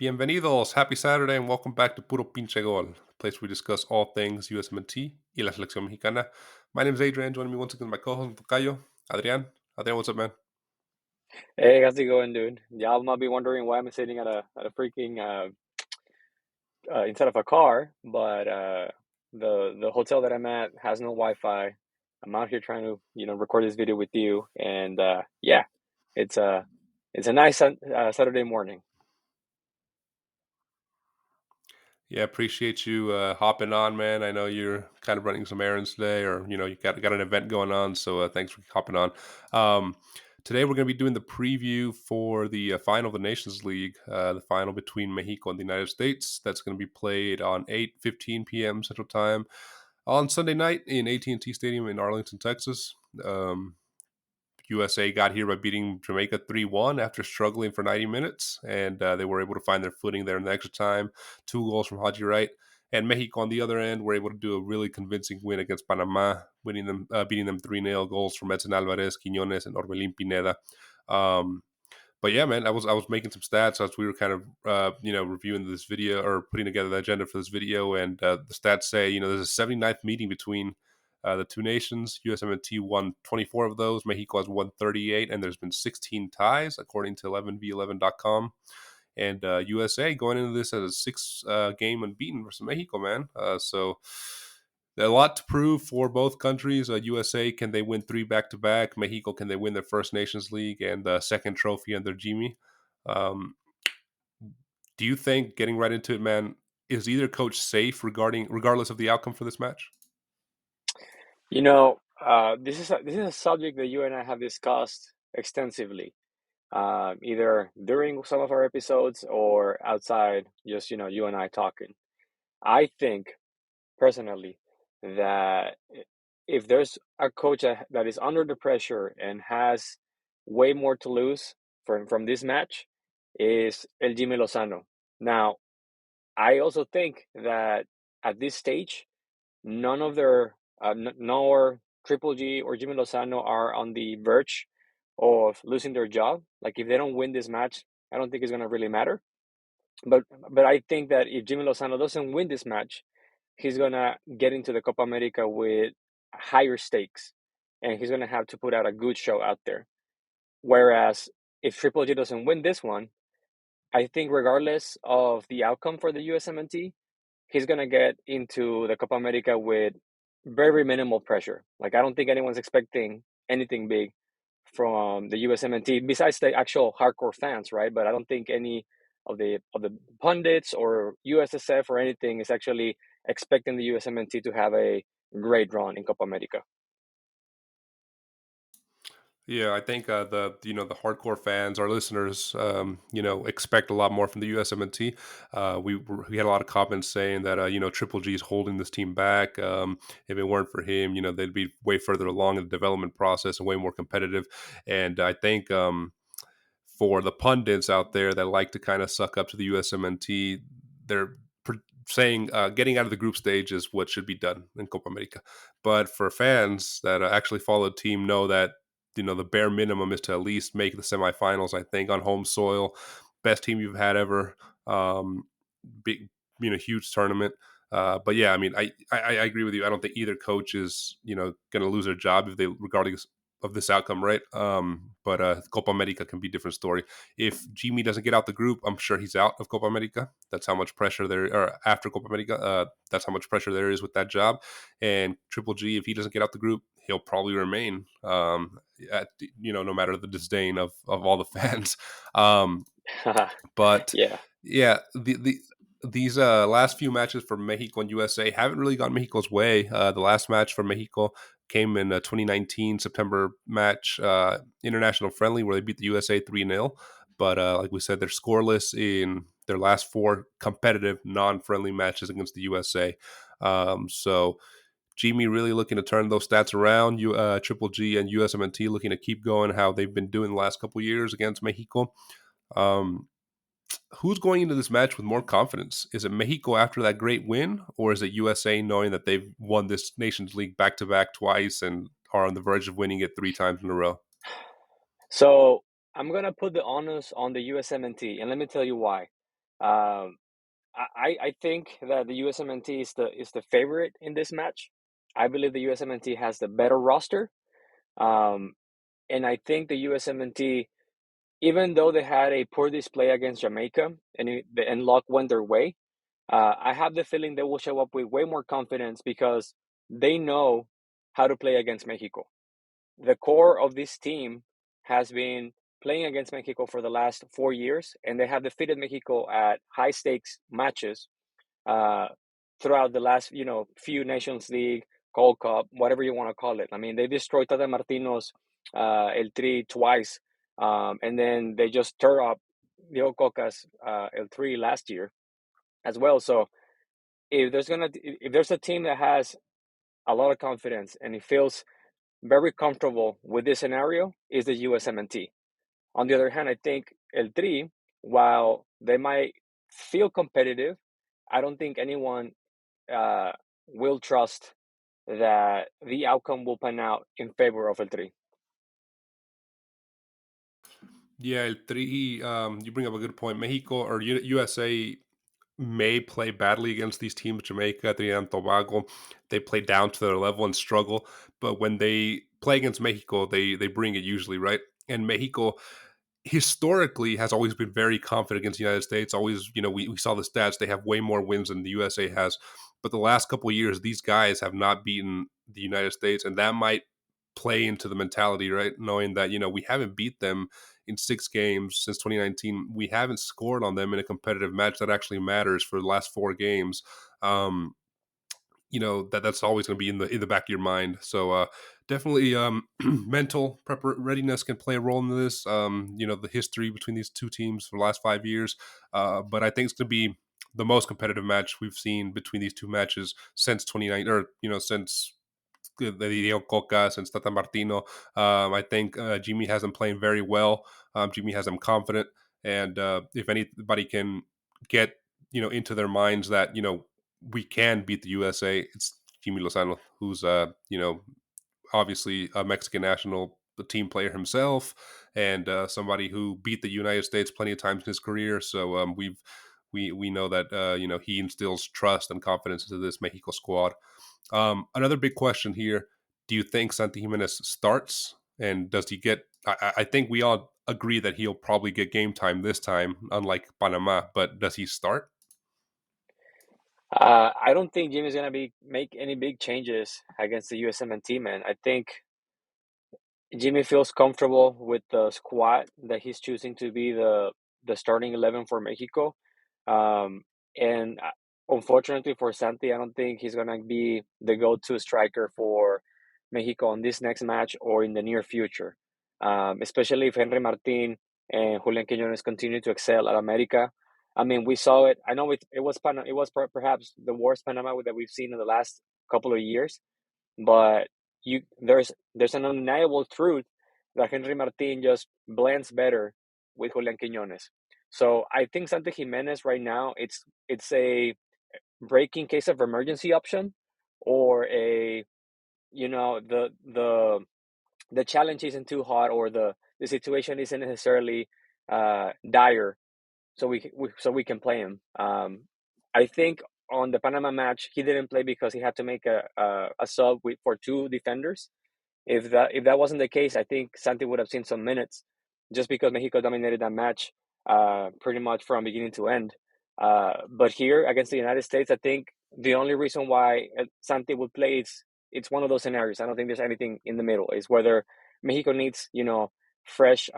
Bienvenidos, happy Saturday, and welcome back to Puro Pinche Gol, the place where we discuss all things USMNT y la selección mexicana. My name is Adrian, joining me once again my co-host Tocayo, Adrián. Adrián, what's up, man? Hey, how's it going, dude? Y'all might be wondering why I'm sitting at a freaking inside of a car, but the hotel that I'm at has no Wi-Fi. I'm out here trying to record this video with you, and yeah, it's a it's a nice Saturday morning. Yeah, appreciate you hopping on, man. I know you're kind of running some errands today, or you got an event going on, so thanks for hopping on. Um, Today we're going to be doing the preview for the final of the Nations League, the final between Mexico and the United States. That's going to be played on 8:15 p.m. Central Time on Sunday night in AT&T Stadium in Arlington, Texas. USA got here by beating Jamaica 3-1 after struggling for 90 minutes, and they were able to find their footing there in the extra time. 2 goals from Haji Wright. And Mexico on the other end were able to do a really convincing win against Panama, beating them 3-0, goals from Edson-Alvarez, Quiñones, and Orbelín Pineda. But yeah, man, I was making some stats as we were kind of reviewing this video or putting together the agenda for this video, and the stats say there's a 79th meeting between the two nations. USMNT won 24 of those. Mexico has won 38, and there's been 16 ties according to 11v11.com. And USA going into this as a 6-game unbeaten versus Mexico, man. So a lot to prove for both countries. USA, can they win 3 back-to-back? Mexico, can they win their first Nations League and the second trophy under Jimmy? Do you think, getting right into it, man, is either coach safe regardless of the outcome for this match? This is a subject that you and I have discussed extensively, either during some of our episodes or outside, just you and I talking. I think personally that if there's a coach that is under the pressure and has way more to lose from this match, is jimmylozano. Now, I also think that at this stage, none of their nor Triple G or jimmylozano are on the verge of losing their job. Like, if they don't win this match, I don't think it's gonna really matter. But I think that if jimmylozano doesn't win this match, he's gonna get into the Copaamerica with higher stakes, and he's gonna have to put out a good show out there. Whereas if Triple G doesn't win this one, I think regardless of the outcome for the USMNT, he's gonna get into the Copaamerica with very minimal pressure. Like, I don't think anyone's expecting anything big from the USMNT besides the actual hardcore fans, right? But I don't think any of the pundits or USSF or anything is actually expecting the USMNT to have a great run in Copa America. Yeah, I think the hardcore fans, our listeners, expect a lot more from the USMNT. We had a lot of comments saying that Triple G is holding this team back. If it weren't for him, they'd be way further along in the development process and way more competitive. And I think for the pundits out there that like to kind of suck up to the USMNT, they're saying getting out of the group stage is what should be done in Copa America. But for fans that actually follow the team, know that the bare minimum is to at least make the semifinals. I think on home soil, best team you've had ever. Big, huge tournament. But yeah, I mean, I agree with you. I don't think either coach is going to lose their job if they regardless of this outcome, right? But Copa America can be a different story. If Jimmy doesn't get out the group, I'm sure he's out of Copa America. That's how much pressure there, or after Copa America, that's how much pressure there is with that job. And Triple G, if he doesn't get out the group, he'll probably remain. No matter the disdain of all the fans. But yeah, these last few matches for Mexico and USA haven't really gone Mexico's way. The last match for Mexico came in 2019 September match, international friendly, where they beat the USA 3-0. But like we said, they're scoreless in their last 4 competitive non-friendly matches against the USA. So Jimmy really looking to turn those stats around. Triple G and USMNT looking to keep going how they've been doing the last couple of years against Mexico. Who's going into this match with more confidence? Is it Mexico after that great win, or is it USA knowing that they've won this Nations League back-to-back twice and are on the verge of winning it 3 times in a row? So I'm gonna put the onus on the USMNT, and let me tell you why. Um, I think that the USMNT is the favorite in this match. I believe the USMNT has the better roster. Um, and I think the USMNT, even though they had a poor display against Jamaica and luck went their way, I have the feeling they will show up with way more confidence because they know how to play against Mexico. The core of this team has been playing against Mexico for the last 4 years, and they have defeated Mexico at high stakes matches uh, throughout the last, few Nations League, Gold Cup, whatever you want to call it. I mean, they destroyed Tata Martino's eltri twice, and then they just tore up Leo Coca's eltri last year as well. So if there's a team that has a lot of confidence and it feels very comfortable with this scenario, is the USMNT. On the other hand, I think eltri, while they might feel competitive, I don't think anyone uh, will trust that the outcome will pan out in favor of eltri. Yeah, el three. You bring up a good point. Mexico or USA may play badly against these teams, Jamaica, Trinidad and Tobago. They play down to their level and struggle. But when they play against Mexico, they bring it usually, right? And Mexico historically has always been very confident against the United States. Always, we saw the stats. They have way more wins than the USA has. But the last couple of years, these guys have not beaten the United States. And that might play into the mentality, right? Knowing that, we haven't beat them in 6 games since 2019. We haven't scored on them in a competitive match that actually matters for the last 4 games. Um, that's always going to be in the back of your mind. So definitely mental readiness can play a role in this. The history between these two teams for the last 5 years, but I think it's going to be the most competitive match we've seen between these two matches since 2019, or since the Diego Coca, since Tata Martino. I think Jimmy has them playing very well. Jimmy has them confident, and if anybody can get into their minds that we can beat the USA, it's Jimmy Lozano, who's obviously a Mexican national team player himself, and somebody who beat the United States plenty of times in his career. So we know that he instills trust and confidence into this Mexico squad. Another big question here: do you think Santigimenez starts, and does he get? I think we all agree that he'll probably get game time this time, unlike Panama. But does he start? I don't think Jimmy's gonna be make any big changes against the USMNT, man. I think Jimmy feels comfortable with the squad that he's choosing to be the starting 11 for Mexico. Um, and unfortunately for Santi, I don't think he's gonna be the go-to striker for Mexico on this next match or in the near future. Especially if Henry Martin and Julian Quiñones continue to excel at America. I mean, we saw it. I know it was perhaps the worst Panama that we've seen in the last couple of years, but there's an undeniable truth that Henry Martin just blends better with Julian Quiñones. So I think Santigimenez right now it's a breaking case of emergency option, or a the challenge isn't too hot, or the situation isn't necessarily dire, so we can play him. I think on the Panama match he didn't play because he had to make a sub for two defenders. If that wasn't the case, I think Santi would have seen some minutes, just because Mexico dominated that match pretty much from beginning to end. But here against the United States, I think the only reason why Santi would play is it's one of those scenarios. I don't think there's anything in the middle. Is whether Mexico needs fresh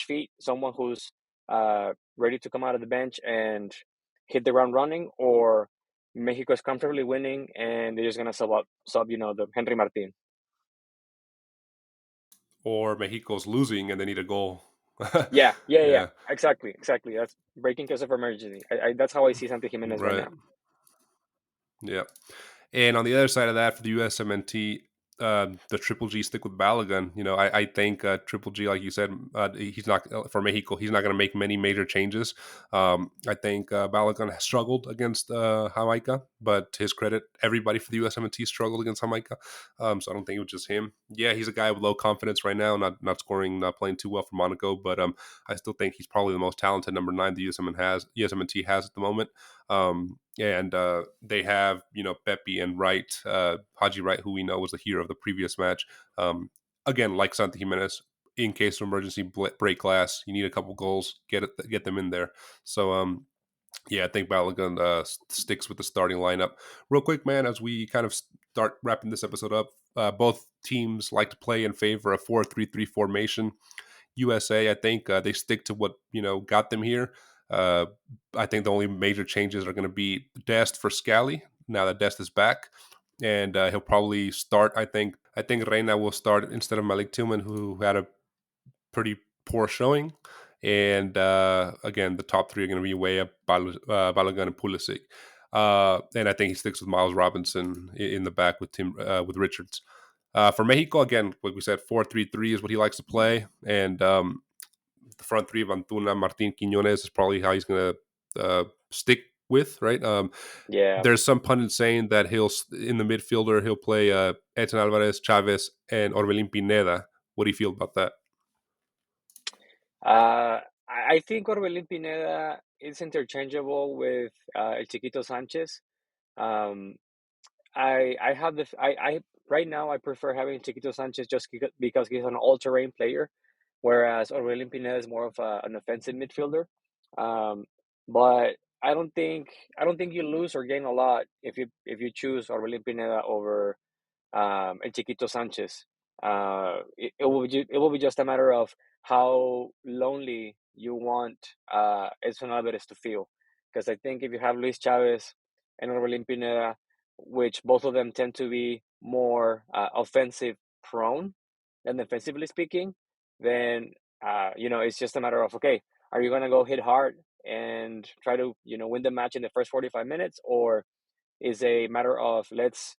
feet, someone who's ready to come out of the bench and hit the ground running, or Mexico is comfortably winning and they're just gonna sub the Henry Martin. Or Mexico's losing and they need a goal? Yeah, yeah, yeah, Yeah, exactly, exactly. That's breaking case of emergency. That's how I see Santi Jimenez right right. now. Yeah. And on the other side of that, for the USMNT, the Triple G stick with Balogun. I think Triple G, like you said, he's not for Mexico. He's not going to make many major changes. I think Balogun has struggled against Jamaica, but to his credit, everybody for the USMNT struggled against Jamaica. So I don't think it was just him. Yeah, he's a guy with low confidence right now, not scoring, not playing too well for Monaco, but I still think he's probably the most talented number 9 the USMNT has at the moment. And they have, Pepe and Wright, Haji Wright, who we know was the hero of the previous match. Again, like santigimenez, in case of emergency break glass, you need a couple goals, get them in there. So yeah, I think Balogun sticks with the starting lineup. Real quick, man, as we kind of start wrapping this episode up, both teams like to play in favor of 4-3-3 formation. USA, I think they stick to what got them here. Uh, I think the only major changes are going to be Dest for Scally now that Dest is back, and he'll probably start. I think Reina will start instead of Malik Tillman, who had a pretty poor showing. And again, the top three are going to be Weah, Balogun, and Pulisic. And I think he sticks with Miles Robinson in the back with Richards. For Mexico, again, like we said, 4-3-3 is what he likes to play, and the front three of Antuna, Martin, Quiñones is probably how he's going to stick with, right? Yeah. There's some pundits saying that in the midfielder he'll play Edson Alvarez, Chavez, and Orbelin Pineda. What do you feel about that? I think Orbelin Pineda is interchangeable with El Chiquito Sanchez. Um, I have I right now I prefer having Chiquito Sanchez just because he's an all-terrain player, whereas Orbelin Pineda is more of an offensive midfielder. Um, but I don't think you lose or gain a lot if you choose Orbelin Pineda over El Chiquito Sanchez. It will be just a matter of how lonely you want Edson Alvarez to feel. Because I think if you have Luis Chavez and Orbelin Pineda, which both of them tend to be more offensive prone than defensively speaking, then it's just a matter of, okay, are you going to go hit hard and try to win the match in the first 45 minutes, or is a matter of let's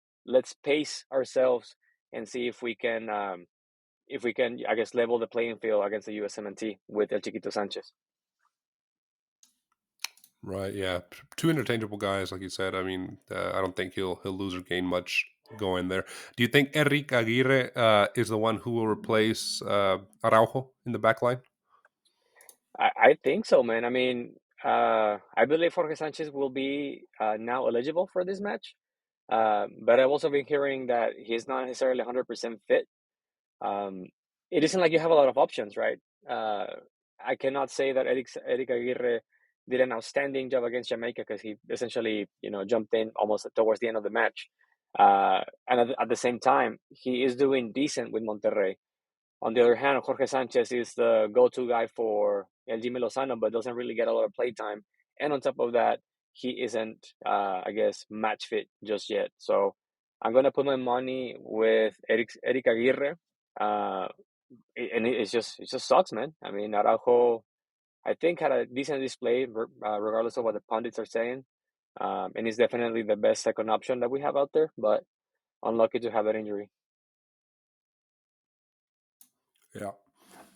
pace ourselves and see if we can, I guess, level the playing field against the USMNT with El Chiquito Sanchez. Right. Yeah. Two interchangeable guys, like you said. I mean, I don't think he'll lose or gain much going there. Do you think Eric Aguirre is the one who will replace Araujo in the back line? I think so, man. I mean, I believe Jorge Sanchez will be now eligible for this match, but I've also been hearing that he's not necessarily 100% fit. Um, it isn't like you have a lot of options, right? Uh, I cannot say that Eric Aguirre did an outstanding job against Jamaica because he essentially, jumped in almost towards the end of the match. And at the same time, he is doing decent with Monterrey. On the other hand, Jorge Sanchez is the go-to guy for El Jimmylozano, but doesn't really get a lot of play time. And on top of that, he isn't, I guess, match fit just yet. So I'm gonna put my money with Eric Aguirre. Uh, and it just sucks, man. I mean, Araujo, I think, had a decent display, regardless of what the pundits are saying. And he's definitely the best second option that we have out there, but unlucky to have that injury. Yeah.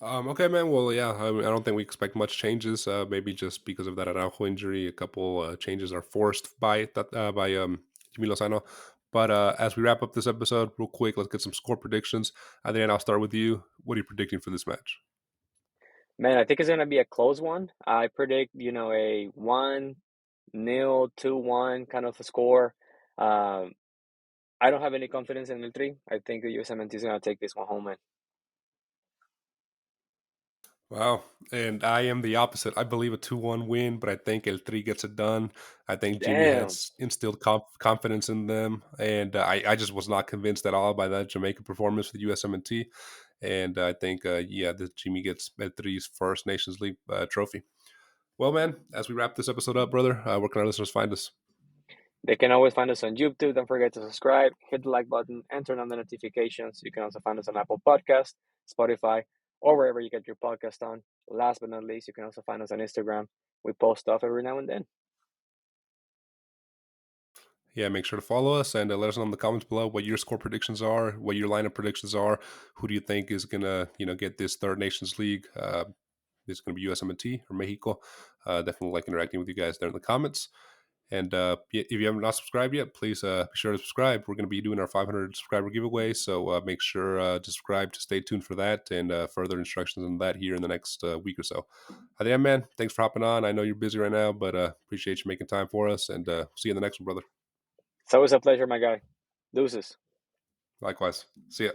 Okay, man. Well, yeah. I don't think we expect much changes. Maybe just because of that Araujo injury, a couple changes are forced by Jimmy Lozano. But as we wrap up this episode, real quick, let's get some score predictions. Adrian, I'll start with you. What are you predicting for this match? Man, I think it's gonna be a close one. I predict, a 1-0, 2-1 kind of a score. Um, I don't have any confidence in eltri. I think the USMNT is gonna take this one home, man. Wow. And I am the opposite. I believe a 2-1 win, but I think El Tri gets it done. I think Jimmy Damn. has instilled confidence in them. And I just was not convinced at all by that Jamaica performance for the USMNT. And I think, yeah, this Jimmy gets El Tri's first Nations League trophy. Well, man, as we wrap this episode up, brother, where can our listeners find us? They can always find us on YouTube. Don't forget to subscribe, hit the like button, and turn on the notifications. You can also find us on Apple Podcast, Spotify, or wherever you get your podcast on. Last but not least, you can also find us on Instagram. We post stuff every now and then. Yeah, make sure to follow us and let us know in the comments below what your score predictions are, what your lineup predictions are. Who do you think is gonna, get this third Nations League? This is gonna be USMNT or Mexico. Definitely like interacting with you guys there in the comments. And if you haven't not subscribed yet, please be sure to subscribe. We're going to be doing our 500 subscriber giveaway, so make sure to subscribe to stay tuned for that and further instructions on that here in the next week or so. Adrian, man, thanks for hopping on. I know you're busy right now, but appreciate you making time for us, and see you in the next one, brother. It's always a pleasure, my guy. Deuces. Likewise. See ya.